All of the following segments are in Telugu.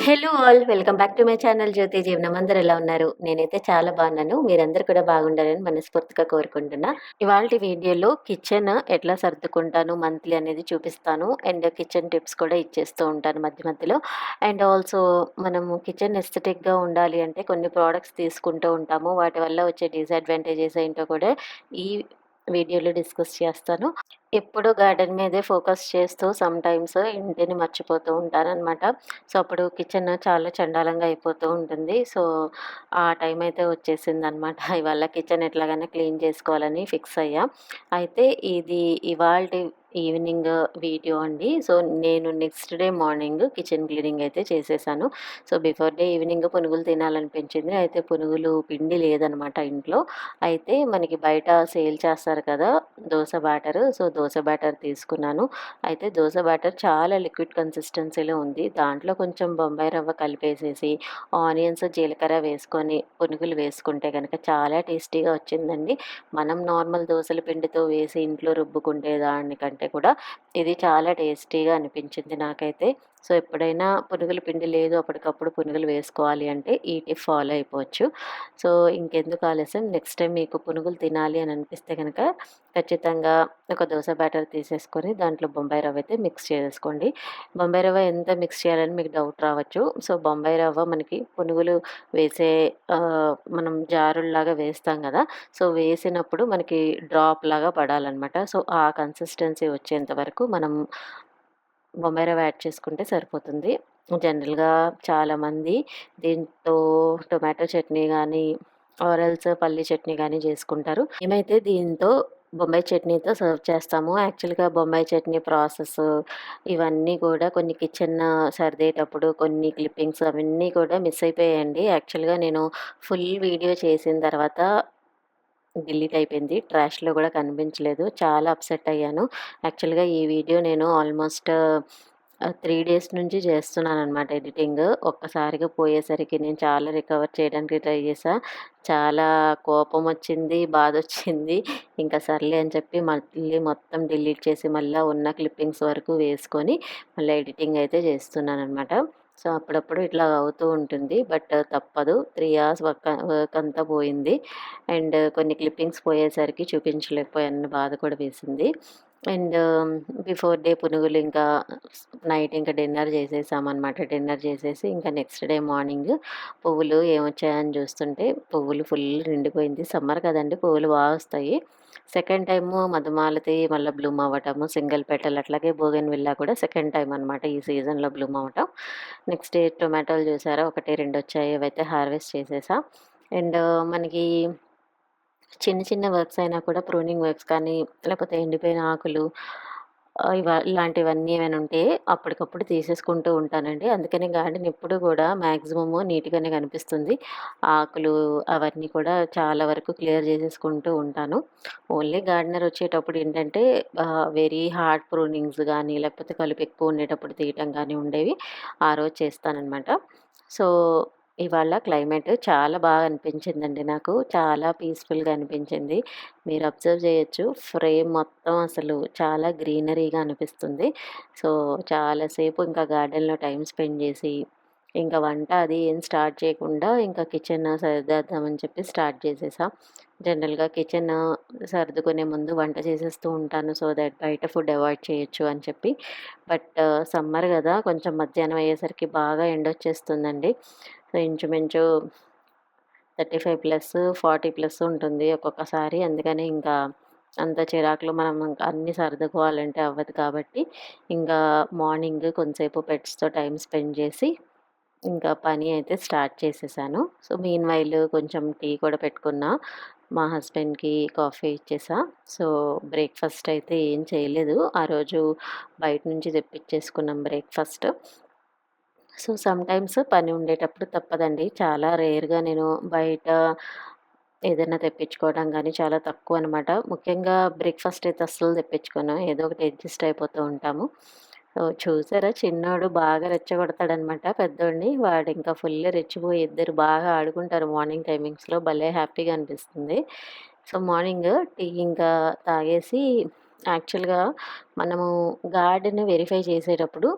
Hello all. Welcome back to my channel 'Jyothi Jeevanam'. అందరూ ఎలా ఉన్నారు? నేనైతే చాలా బాగున్నాను. మీరందరూ కూడా బాగుండాలని మనస్ఫూర్తిగా కోరుకుంటున్నా. ఇవాల్టి వీడియోలో కిచెన్ ఎట్లా సర్దుకుంటాను మంత్లీ అనేది చూపిస్తాను. అండ్ కిచెన్ టిప్స్ కూడా ఇచ్చేస్తూ ఉంటాను మధ్య మధ్యలో. అండ్ ఆల్సో మనము కిచెన్ ఎస్థెటిక్‌గా ఉండాలి అంటే కొన్ని ప్రొడక్ట్స్ తీసుకుంటూ ఉంటాము. వాటి వల్ల వచ్చే డిసడ్వాంటేజెస్ ఏంటో కూడా ఈ వీడియోలో డిస్కస్ చేస్తాను. ఎప్పుడు గార్డెన్ మీదే ఫోకస్ చేస్తూ సమ్‌టైమ్స్ ఇంటిని మర్చిపోతూ ఉంటాననమాట. సో, అప్పుడు కిచెన్ చాలా చెండాలంగా అయిపోతూ ఉంటుంది. సో, ఆ టైం అయితే వచ్చేసిందనమాట. ఇవాళ కిచెన్ ఎట్లాగైనా క్లీన్ చేసుకోవాలని ఫిక్స్ అయ్యా. అయితే ఇది ఇవాల్టి ఈవినింగ్ వీడియో అండి. సో, నేను next day morning kitchen cleaning అయితే చేసేసాను. సో, బిఫోర్ డే ఈవినింగ్ పునుగులు తినాలనిపించింది. అయితే పునుగులు పిండి లేదనమాట ఇంట్లో. అయితే మనకి బయట సేల్ చేస్తారు కదా! Dosa batter. So, dosa batter తీసుకున్నాను. అయితే దోస బ్యాటర్ చాలా లిక్విడ్ కన్సిస్టెన్సీలో ఉంది. దాంట్లో కొంచెం బొంబాయి రవ్వ కలిపేసేసి, ఆనియన్స్, జీలకర్ర వేసుకొని పునుగులు వేసుకుంటే గనక చాలా టేస్టీగా వచ్చిందండి. మనం నార్మల్ దోసల పిండితో వేసి ఇంట్లో రుబ్బుకుంటే దానికంటే కూడా ఇది చాలా టేస్టీగా అనిపించింది నాకైతే. సో, ఎప్పుడైనా పునుగుల పిండి లేదు అప్పటికప్పుడు పునుగులు వేసుకోవాలి అంటే ఈ టిప్ ఫాలో అయిపోవచ్చు. సో, ఇంకెందుకు ఆలస్యం, నెక్స్ట్ టైం మీకు పునుగులు తినాలి అని అనిపిస్తే గనక ఖచ్చితంగా ఒక దోస బ్యాటర్ తీసేసుకొని దాంట్లో బొంబాయి రవ్వ అయితే మిక్స్ చేసేసుకోండి. బొంబాయి రవ్వ ఎంత మిక్స్ చేయాలని మీకు డౌట్ రావచ్చు. సో, బొంబాయి రవ్వ మనకి పునుగులు వేసే మనం జారుల్లాగా వేస్తాం గదా! సో, వేసినప్పుడు మనకి డ్రాప్ లాగా పడాలనమాట. సో, ఆ కన్సిస్టెన్సీ వచ్చేంత వరకు మనం బొంబాయి రవ్వ యాడ్ చేసుకుంటే సరిపోతుంది. జనరల్‌గా చాలామంది దీంతో టొమాటో చట్నీ గానీ, ఆర్ ఎల్స్ పల్లీ చట్నీ గానీ చేసుకుంటారు. మేమైతే దీంతో బొంబాయి చట్నీతో సర్వ్ చేస్తాము. యాక్చువల్‌గా బొంబాయి చట్నీ ప్రాసెస్ ఇవన్నీ కూడా కొన్ని కిచెన్ సర్దేటప్పుడు కొన్ని క్లిప్పింగ్స్ అవన్నీ కూడా మిస్ అయిపోయాయండి. యాక్చువల్‌గా నేను ఫుల్ వీడియో చేసిన తర్వాత డిలీట్ అయిపోయింది. ట్రాష్‌లో గూడా కనిపించలేదు. చాలా అప్‌సెట్ అయ్యాను. యాక్చువల్‌గా ఈ వీడియో నేను ఆల్‌మోస్ట్ 3 డేస్ నుంచి చేస్తున్నాననమాట ఎడిటింగ్. ఒక్కసారిగా పోయేసరికి నేను చాలా రికవర్ చేయడానికి ట్రై చేశా. చాలా కోపమొచ్చింది, బాధొచ్చింది. ఇంకా సర్లే అని చెప్పి మళ్ళీ మొత్తం డిలీట్ చేసి మళ్ళా ఉన్న క్లిప్పింగ్స్ వరకు వేసుకొని మళ్ళీ ఎడిటింగ్ అయితే చేస్తున్నాననమాట. సో, అప్పుడప్పుడు ఇట్లా అవుతూ ఉంటుంది. బట్ తప్పదు. 3 అవర్స్ వర్క్ అంతా పోయింది. అండ్ కొన్ని క్లిప్పింగ్స్ పోయేసరికి చూపించలేకపోయానన్న బాధ కూడా వేసింది. అండ్ బిఫోర్ డే పునుగులు ఇంకా నైట్ ఇంకా డిన్నర్ చేసేసామనమాట. డిన్నర్ చేసేసి ఇంకా నెక్స్ట్ డే మార్నింగ్ పువ్వులు ఏమొచ్చాయని చూస్తుంటే పువ్వులు ఫుల్ నిండిపోయింది. సమ్మర్ కదండీ! పువ్వులు వస్తాయి. సెకండ్ టైము మధుమాలతి మళ్ళా బ్లూమ్ అవ్వటము, సింగిల్ పెటల్ అట్లాగే బోగన్‌విల్లా కూడా సెకండ్ టైమ్ అనమాట ఈ సీజన్‌లో బ్లూమ్ అవ్వటం. నెక్స్ట్ డే టొమాటోలు చూసారా 1, 2 వచ్చాయి. అవైతే హార్వెస్ట్ చేసేసా. అండ్ మనకి చిన్న చిన్న వర్క్స్ అయినా కూడా ప్రూనింగ్ వర్క్స్ కానీ, లేకపోతే ఎండిపోయిన ఆకులు ఇలాంటివన్నీ ఏమైనా ఉంటే అప్పటికప్పుడు తీసేసుకుంటూ ఉంటానండి. అందుకని గార్డెన్ ఎప్పుడు కూడా మాక్సిమము నీట్‌గానే కనిపిస్తుంది. ఆకులు అవన్నీ కూడా చాలా వరకు క్లియర్ చేసేసుకుంటూ ఉంటాను. ఓన్లీ గార్డెనర్ వచ్చేటప్పుడు ఏంటంటే వెరీ హార్డ్ ప్రూనింగ్స్ గానీ, లేకపోతే కలుపు ఎక్కువ ఉండేటప్పుడు తీయటం గానీ ఉండేవి. ఆ రోజు చేస్తాననమాట. సో, ఇవాళ క్లైమేట్ చాలా బాగా అనిపించిందండి నాకు. చాలా పీస్‌ఫుల్‌గా అనిపించింది. మీరు అబ్జర్వ్ చేయొచ్చు. ఫ్రేమ్ మొత్తం అసలు చాలా గ్రీనరీగా అనిపిస్తుంది. సో, చాలా సేపు ఇంకా గార్డెన్‌లో టైమ్ స్పెండ్ చేసి, ఇంకా వంట అది ఏం స్టార్ట్ చేయకుండా ఇంకా కిచెన్ సర్దేద్దామని చెప్పి స్టార్ట్ చేసేసా. జనరల్‌గా కిచెన్ సర్దుకునే ముందు వంట చేసేస్తూ ఉంటాను. సో దట్ బయట ఫుడ్ అవాయిడ్ చేయొచ్చు అని చెప్పి. బట్ సమ్మర్ గదా! కొంచెం మధ్యాహ్నం అయ్యేసరికి బాగా ఎండొచ్చేస్తుందండి. సో, ఇంచుమించు 35+, 40+ ఉంటుంది ఒక్కొక్కసారి. అందుకని ఇంకా అంత చిరాకులో మనం ఇంకా అన్నీ సర్దుకోవాలంటే అవ్వదు కాబట్టి, ఇంకా మార్నింగ్ కొంతసేపు పెట్స్‌తో టైమ్ స్పెండ్ చేసి, ఇంకా పని అయితే స్టార్ట్ చేసేసాను. సో, మీన్‌వైల్ కొంచెం టీ కూడా పెట్టుకున్నా. మా హస్బెండ్‌కి కాఫీ ఇచ్చేసా. సో, బ్రేక్‌ఫాస్ట్ అయితే ఏం చేయలేదు. ఆ రోజు బయట నుంచి తెప్పిచ్చేసుకున్నాం బ్రేక్‌ఫాస్ట్. సో, సమ్‌టైమ్స్ పని ఉండేటప్పుడు తప్పదండి. చాలా రేర్‌గా నేను బయట ఏదైనా తెప్పించుకోవడం గానీ చాలా తక్కువనమాట. ముఖ్యంగా బ్రేక్‌ఫాస్ట్ అయితే అస్సలు తెప్పించుకోను. ఏదో ఒకటి అడ్జస్ట్ అయిపోతూ ఉంటాము. సో, చూసారా చిన్నోడు బాగా రెచ్చగొడతాడనమాట పెద్దోడిని. వాడింకా ఫుల్ రెచ్చిపోయి ఇద్దరు బాగా ఆడుకుంటారు మార్నింగ్ టైమింగ్స్‌లో. భలే హ్యాపీగా అనిపిస్తుంది. సో, మార్నింగ్ టీ ఇంకా తాగేసి యాక్చువల్‌గా మనము గార్డెన్ వెరిఫై చేసేటప్పుడు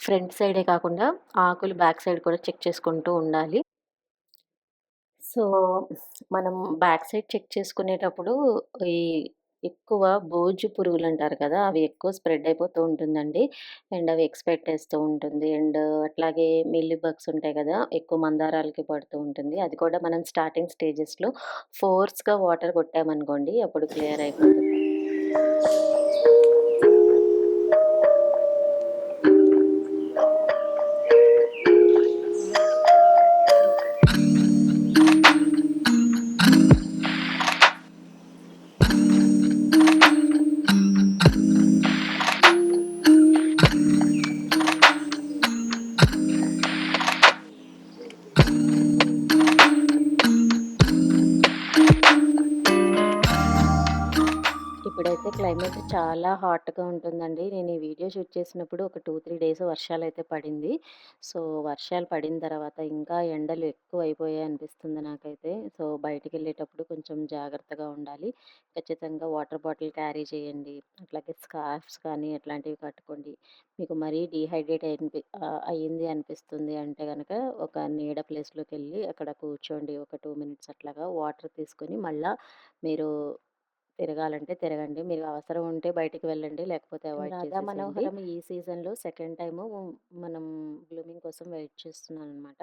ఫ్రంట్ సైడే కాకుండా ఆకులు బ్యాక్ సైడ్ కూడా చెక్ చేసుకుంటూ ఉండాలి. సో, మనం బ్యాక్ సైడ్ చెక్ చేసుకునేటప్పుడు ఈ ఎక్కువ బూజు పురుగులంటారు కదా! అవి ఎక్కువ స్ప్రెడ్ అయిపోతూ ఉంటుందండి. అండ్ అవి ఎగ్స్ పెట్టేస్తూ ఉంటుంది. అండ్ అట్లాగే మీలీ బగ్స్ ఉంటాయి కదా! ఎక్కువ మందారాలకి పడుతూ ఉంటుంది. అది కూడా మనం స్టార్టింగ్ స్టేజెస్‌లో ఫోర్స్‌గా వాటర్ కొట్టామనుకోండి అప్పుడు క్లియర్ అయిపోతుంది. ఇప్పుడైతే క్లైమేట్ చాలా హాట్‌గా ఉంటుందండి. నేను ఈ వీడియో షూట్ చేసినప్పుడు ఒక 2, 3 డేస్ వర్షాలైతే పడింది. సో, వర్షాలు పడిన తర్వాత ఇంకా ఎండలు ఎక్కువైపోయాయి అనిపిస్తుంది నాకైతే. సో, బయటికెళ్ళేటప్పుడు కొంచెం జాగ్రత్తగా ఉండాలి. ఖచ్చితంగా వాటర్ బాటిల్ క్యారీ చేయండి. అట్లాగే స్కార్ఫ్స్ కానీ అట్లాంటివి కట్టుకోండి. మీకు మరీ అయింది అనిపిస్తుంది అంటే గనక ఒక నీడ ప్లేస్‌లోకెళ్ళి అక్కడ కూర్చోండి. ఒక 2 మినిట్స్ అట్లాగా వాటర్ తీసుకొని మళ్ళా మీరు తిరగాలంటే తిరగండి. మీరు అవసరం ఉంటే బయటికి వెళ్ళండి. లేకపోతే అవాయిడ్ రాధా చేసేసేయండి. మనోహరం ఈ సీజన్‌లో సెకండ్ టైము మనం బ్లూమింగ్ కోసం వెయిట్ చేస్తున్నాననమాట.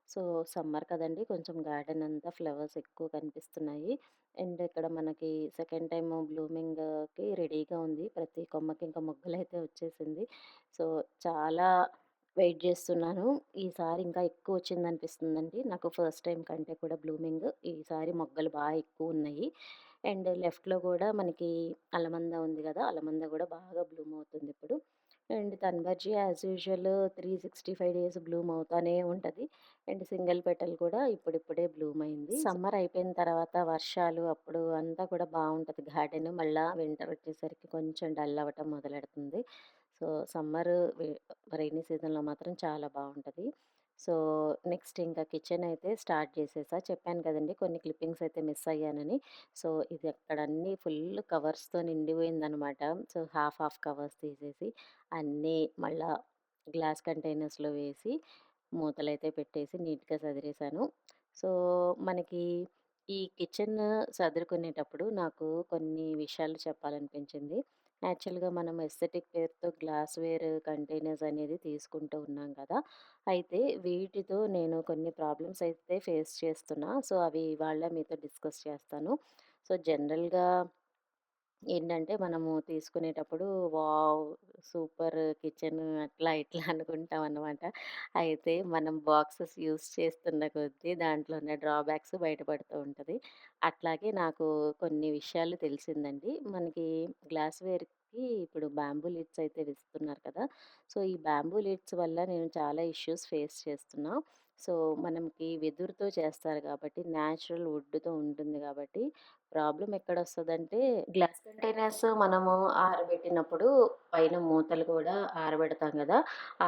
సో, సమ్మర్ కదండీ! కొంచెం గార్డెన్ అంతా ఫ్లవర్స్ ఎక్కువ కనిపిస్తున్నాయి. అండ్ ఇక్కడ మనకి సెకండ్ టైము బ్లూమింగ్‌కి రెడీగా ఉంది. ప్రతి కొమ్మకి ఇంకా మొగ్గలైతే వచ్చేసింది. సో, చాలా వెయిట్ జేస్తున్నాను. ఈసారి ఇంకా ఎక్కువొచ్చిందనిపిస్తుందండి. నాకు ఫస్ట్ టైమ్ కంటే కూడా బ్లూమింగ్ ఈసారి మొగ్గలు ఎక్కువున్నాయి. అండ్ లెఫ్ట్‌లో గూడా మనకి అలమంద ఉంది గదా! అలమంద గూడా బాగా బ్లూమ్ అవుతుందిప్పుడు. And thunbergia as usual 365 days bloom అవుతానే ఉంటది. అండ్ సింగిల్ పెటల్ కూడా ఇప్పుడిప్పుడే బ్లూమ్ అయింది. సమ్మర్ అయిపోయిన తర్వాత వర్షాలు అప్పుడు అంతా కూడా బావుంటది గార్డెన్. మళ్ళా వింటర్ వచ్చేసరికి కొంచెం డల్ అవ్వటం మొదలెడుతుంది. సో, సమ్మరు రైనీ సీజన్‌లో మాత్రం చాలా బావుంటది. సో, నెక్స్ట్ ఇంకా కిచెన్ అయితే స్టార్ట్ చేసేసా. చెప్పాను కదండీ కొన్ని క్లిప్పింగ్స్ అయితే మిస్ అయ్యానని. సో, ఇది అక్కడ అన్నీ ఫుల్ కవర్స్‌తో నిండిపోయిందనమాట. సో, హాఫ్ కవర్స్ తీసేసి అన్నీ మళ్ళా గ్లాస్ కంటైనర్స్‌లో వేసి మూతలైతే పెట్టేసి నీట్‌గా సదిరేశాను. సో, మనకి ఈ కిచెన్ సదురుకునేటప్పుడు నాకు కొన్ని విషయాలు చెప్పాలనిపించింది. యాక్చువల్‌గా మనం ఎస్థెటిక్ పేరుతో గ్లాస్‌వేర్ కంటైనర్స్ అనేది తీసుకుంటూ ఉన్నాం కదా! అయితే వీటితో నేను కొన్ని ప్రాబ్లమ్స్ అయితే ఫేస్ చేస్తున్నా. సో, అవి ఇవాళ మీతో డిస్కస్ చేస్తాను. సో, జనరల్‌గా ఏంటంటే మనము తీసుకునేటప్పుడు వావ్! సూపర్ కిచెన్ అట్లా ఇట్లా అనుకుంటామనమాట. అయితే మనం బాక్సెస్ యూజ్ చేస్తున్న కొద్దీ దాంట్లో ఉన్న డ్రాబ్యాక్స్ బయటపడుతూ ఉంటది. అట్లాగే నాకు కొన్ని విషయాలు తెలిసిందండి. మనకి గ్లాస్‌వేర్‌కి ఇప్పుడు బాంబూ లిడ్స్ అయితే ఇస్తున్నారు కదా! సో, ఈ బాంబూ లిడ్స్ వల్ల నేను చాలా ఇష్యూస్ ఫేస్ చేస్తున్నా. సో, మనకి వెదురుతో చేస్తారు కాబట్టి నేచురల్ వుడ్‌తో ఉంటుంది కాబట్టి ప్రాబ్లమ్ ఎక్కడొస్తదంటే, గ్లాస్ కంటైనర్స్ మనము ఆరబెట్టినప్పుడు పైన మూతలు కూడా ఆరబెడతాం గదా!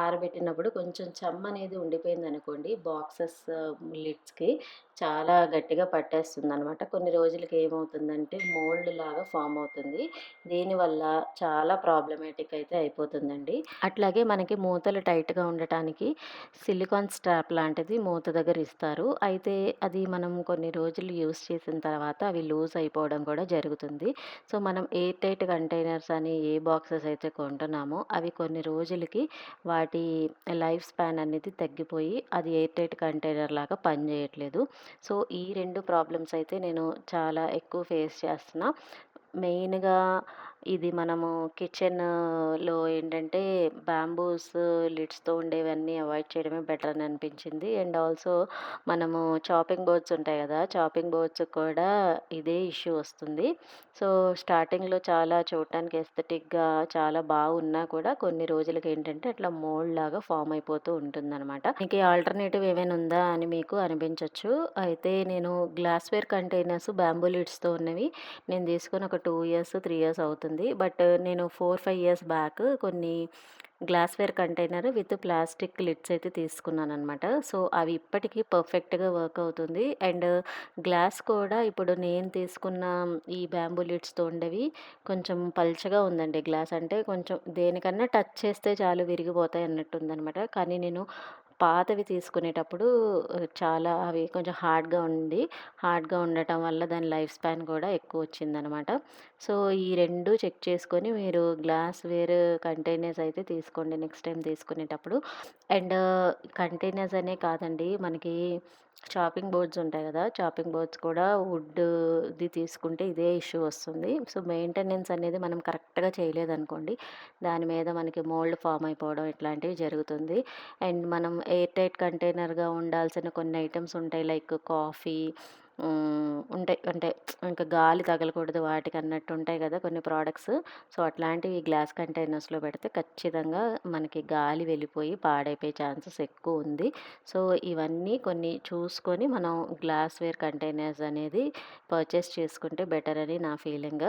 ఆరబెట్టినప్పుడు కొంచెం చెమ్మనేది ఉండిపోయిందనుకోండి బాక్సెస్ లిడ్స్‌కి చాలా గట్టిగా పట్టేస్తుందనమాట. కొన్ని రోజులకి ఏమవుతుందంటే మోల్డ్ లాగా ఫార్మ్ అవుతుంది. దీనివల్ల చాలా ప్రాబ్లమాటిక్ అయితే అయిపోతుందండి. అట్లాగే మనకి మూతలు టైట్‌గా ఉండటానికి సిలికాన్ స్ట్రాప్ లాంటిది మూత దగ్గర ఇస్తారు. అయితే అది మనం కొన్ని రోజులు యూజ్ చేసిన తర్వాత అవి లూజ్ అయిపోవడం కూడా జరుగుతుంది. సో, మనం ఎయిర్ టైట్ కంటైనర్స్ అని ఏ బాక్సెస్ అయితే కొంటున్నామో అవి కొన్ని రోజులకి వాటి లైఫ్ స్పాన్ అనేది తగ్గిపోయి అది ఎయిర్ టైట్ కంటైనర్ లాగా పనిచేయట్లేదు. సో, ఈ 2 ప్రాబ్లమ్స్ అయితే నేను చాలా ఎక్కువ ఫేస్ చేస్తున్నా. మెయిన్‌గా ఇది మనము కిచెన్‌లో ఏంటంటే బాంబూస్ లిడ్స్‌తో ఉండేవన్నీ అవాయిడ్ చేయడమే బెటర్ అని అనిపించింది. అండ్ ఆల్సో మనము చాపింగ్ బోర్డ్స్ ఉంటాయి గదా! చాపింగ్ బోర్డ్స్ కూడా ఇదే ఇష్యూ వస్తుంది. సో, స్టార్టింగ్‌లో చాలా చూడటానికి ఎస్థెటిక్‌గా చాలా బాగున్నా కూడా కొన్ని రోజులకి ఏంటంటే అట్లా మోల్డ్ లాగా ఫార్మ్ అయిపోతూ ఉంటుందనమాట. దీనికి ఆల్టర్‌నేటివ్ ఏమైనా ఉందా అని మీకు అనిపించొచ్చు. అయితే నేను గ్లాస్‌వేర్ కంటైనర్స్ బాంబూ లిడ్స్‌తో ఉన్నవి నేను తీసుకొని ఒక 2 ఇయర్స్, 3 ఇయర్స్ అవుతుంది. అవుతుంది. బట్ నేను 4, 5 ఇయర్స్ బ్యాక్ కొన్ని glassware container with plastic lids అయితే తీసుకున్నాననమాట. సో, అవి ఇప్పటికి పర్ఫెక్ట్‌గా వర్క్ అవుతుంది. అండ్ గ్లాస్ కూడా ఇప్పుడు నేను తీసుకున్న ఈ బ్యాంబూ లిడ్స్‌తో ఉండేవి కొంచెం పల్చగా ఉందండి గ్లాస్. అంటే కొంచెం దేనికన్నా టచ్ చేస్తే చాలు విరిగిపోతాయి అన్నట్టుందనమాట. కానీ నేను పాతవి తీసుకునేటప్పుడు చాలా అవి కొంచెం హార్డ్‌గా ఉండటం వల్ల దాని లైఫ్ స్పాన్ కూడా ఎక్కువొచ్చిందనమాట. సో, ఈ 2 చెక్ చేసుకొని మీరు గ్లాస్‌వేర్ కంటైనర్స్ అయితే తీసుకోండి నెక్స్ట్ టైమ్ తీసుకునేటప్పుడు. అండ్ కంటైనర్స్ అనే కాదండి, మనకి చాపింగ్ బోర్డ్స్ ఉంటాయి గదా! చాపింగ్ బోర్డ్స్ కూడా వుడ్‌ది తీసుకుంటే ఇదే ఇష్యూ వస్తుంది. సో, మెయింటెనెన్స్ అనేది మనం కరెక్ట్‌గా చేయలేదనుకోండి, దాని మీద మనకి మోల్డ్ ఫార్మ్ అయిపోవడం ఇట్లాంటివి జరుగుతుంది. అండ్ మనం ఎయిర్ టైట్ కంటైనర్‌గా ఉండాల్సిన కొన్ని ఐటెమ్స్ ఉంటాయి. లైక్ కాఫీ ఉంటాయి. అంటే ఇంకా గాలి తగలకూడదు వాటికన్నట్టు ఉంటాయి గదా కొన్ని ప్రొడక్ట్స్. సో, అట్లాంటివి గ్లాస్ కంటైనర్స్‌లో పెడితే ఖచ్చితంగా మనకి గాలి వెళ్ళిపోయి పాడైపోయే ఛాన్సెస్ ఎక్కువుంది. సో, ఇవన్నీ కొన్ని చూసుకొని మనం గ్లాస్‌వేర్ కంటైనర్స్ అనేది పర్చేస్ చేసుకుంటే బెటర్ అని నా ఫీలింగ్.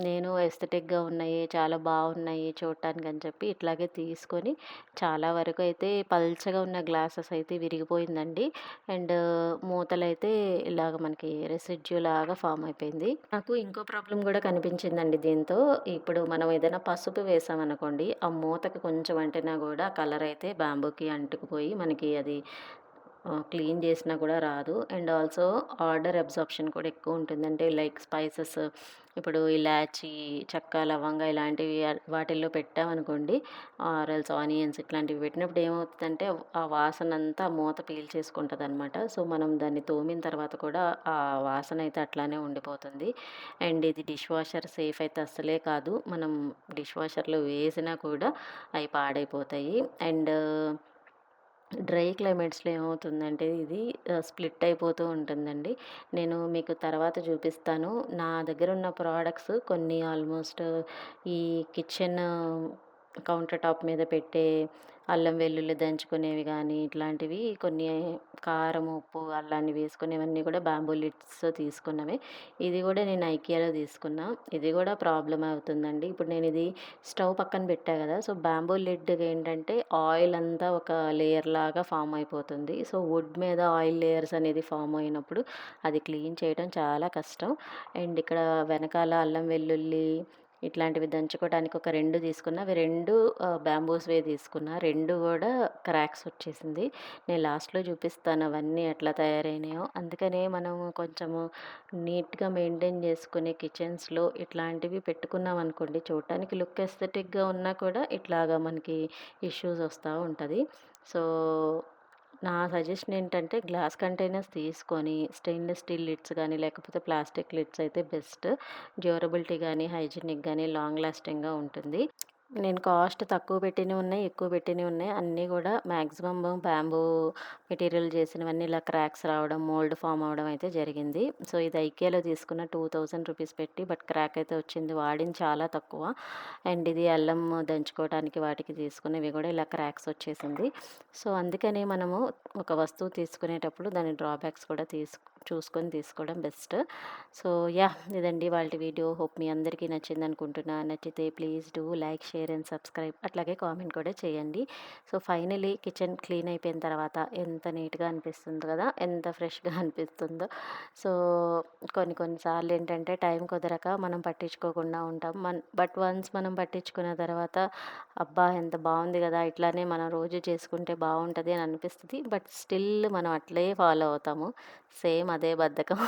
నేను ఎస్థెటిక్‌గా ఉన్నాయి, చాలా బావున్నాయి చూడటానికని చెప్పి ఇట్లాగే తీసుకొని చాలా వరకు అయితే పల్చగా ఉన్న గ్లాసెస్ అయితే విరిగిపోయిందండి. అండ్ మూతలైతే ఇలాగ మనకి రెసిడ్యూ లాగా ఫార్మ్ అయిపోయింది. నాకు ఇంకో ప్రాబ్లమ్ గూడా కనిపించిందండి దీంతో. ఇప్పుడు మనం ఏదైనా పసుపు వేసామనుకోండి, ఆ మూతకి కొంచెం అంటినా గూడా కలర్ అయితే బాంబూకి అంటుకుపోయి మనకి అది క్లీన్ చేసినా కూడా రాదు. అండ్ ఆల్సో ఆర్డర్ అబ్సార్ప్షన్ కూడా ఎక్కువుంటుంది. అంటే లైక్ స్పైసెస్ ఇప్పుడు ఇలాచీ, చెక్క, లవంగా ఇలాంటివి వాటిల్లో పెట్టామనుకోండి, ఆర్ ఎల్స్ ఆనియన్స్ ఇట్లాంటివి పెట్టినప్పుడు ఏమవుతదంటే ఆ వాసనంతా మూత పీల్చేసుకుంటదనమాట. సో, మనం దాన్ని తోమిన తర్వాత కూడా ఆ వాసన అయితే అట్లానే ఉండిపోతుంది. అండ్ ఇది డిష్ వాషర్ సేఫ్ అయితే అస్సలే కాదు. మనం డిష్ వాషర్‌లో వేసినా కూడా అయి పాడైపోతాయి. అండ్ డ్రై క్లైమేట్స్‌లో ఏమవుతుందంటే ఇది స్ప్లిట్ అయిపోతూ ఉంటుందండి. నేను మీకు తర్వాత చూపిస్తాను. నా దగ్గరున్న ప్రొడక్ట్స్ కొన్ని ఆల్మోస్ట్ ఈ కిచెన్ కౌంటర్ టాప్ మీద పెట్టే అల్లం వెల్లుల్లి దంచుకునేవి గానీ, ఇట్లాంటివి కొన్ని కారం, ఉప్పు, అల్లాన్ని వేసుకునేవన్నీ కూడా బాంబూ లిడ్స్ తీసుకున్నవే. ఇది గూడా నేను ఐకియాలో తీసుకున్నా. ఇది గూడా ప్రాబ్లమ్ అవుతుందండి. ఇప్పుడు నేనిది స్టవ్ పక్కన పెట్టా గదా! సో, బాంబూ లిడ్‌కేంటంటే ఆయిల్ అంతా ఒక లేయర్ లాగా ఫార్మ్ అయిపోతుంది. సో, వుడ్ మీద ఆయిల్ లేయర్స్ అనేది ఫార్మ్ అయినప్పుడు అది క్లీన్ చేయడం చాలా కష్టం. అండ్ ఇక్కడ వెనకాల అల్లం వెల్లుల్లి ఇట్లాంటివి దంచుకోవడానికి ఒక 2 తీసుకున్నా. అవి 2 బాంబూస్‌వే తీసుకున్నా. 2 గూడా క్రాక్స్ వచ్చేసింది. నేను లాస్ట్‌లో చూపిస్తాను అవన్నీ ఎట్లా తయారైనాయో. అందుకనే మనము కొంచెము నీట్‌గా మెయింటైన్ చేసుకునే కిచెన్స్‌లో ఇట్లాంటివి పెట్టుకున్నామనుకోండి, చూడటానికి లుక్ ఎస్థెటిక్‌గా ఉన్నా కూడా ఇట్లాగా మనకి ఇష్యూస్ వస్తా ఉంటది. సో, నా సజెషన్ ఏంటంటే గ్లాస్ కంటైనర్స్ తీసుకొని స్టెయిన్‌లెస్ స్టీల్ లిడ్స్ గానీ, లేకపోతే ప్లాస్టిక్ లిడ్స్ అయితే బెస్ట్. డ్యూరబిలిటీ గానీ, హైజీనిక్ గానీ, లాంగ్ లాస్టింగ్‌గా ఉంటుంది. నేను కాస్ట్ తక్కువ పెట్టినవి ఉన్నాయి, ఎక్కువ పెట్టినవి ఉన్నాయి. అన్నీ గూడా మాక్సిమం బ్యాంబూ మెటీరియల్ చేసినవన్నీ ఇలా క్రాక్స్ రావడం, మోల్డ్ ఫార్మ్ అవ్వడం అయితే జరిగింది. సో, ఇది ఐకియాలో తీసుకున్న 2000 రూపీస్ పెట్టి, బట్ క్రాక్ అయితే వచ్చింది. వాడింది చాలా తక్కువ. అండ్ ఇది అల్లం దంచుకోవడానికి వాటికి తీసుకున్నవి కూడా ఇలా క్రాక్స్ వచ్చేసింది. సో, అందుకని మనము ఒక వస్తువు తీసుకునేటప్పుడు దాని డ్రాబ్యాక్స్ కూడా చూసుకొని తీసుకోవడం బెస్ట్. సో, ఇదండి ఇవాల్టి వీడియో. హోప్ మీ అందరికీ నచ్చిందనుకుంటున్నా. నచ్చితే please do like, share and subscribe. అట్లాగే కామెంట్ కూడా చేయండి. సో, ఫైనలీ కిచెన్ క్లీన్ అయిపోయిన తర్వాత ఎంత నీట్‌గా అనిపిస్తుంది కదా! ఎంత ఫ్రెష్‌గా అనిపిస్తుందో. సో, కొన్ని కొన్ని సార్లు ఏంటంటే టైం కుదరక మనం పట్టించుకోకుండా ఉంటాం. బట్ వన్స్ మనం పట్టించుకున్న తర్వాత అబ్బా! ఎంత బావుంది గదా! ఇట్లానే మనం రోజు చేసుకుంటే బావుంటది అని అనిపిస్తది. బట్ స్టిల్ మనం అట్లే ఫాలో అవుతాము. సేమ్ అదే బద్ధకం.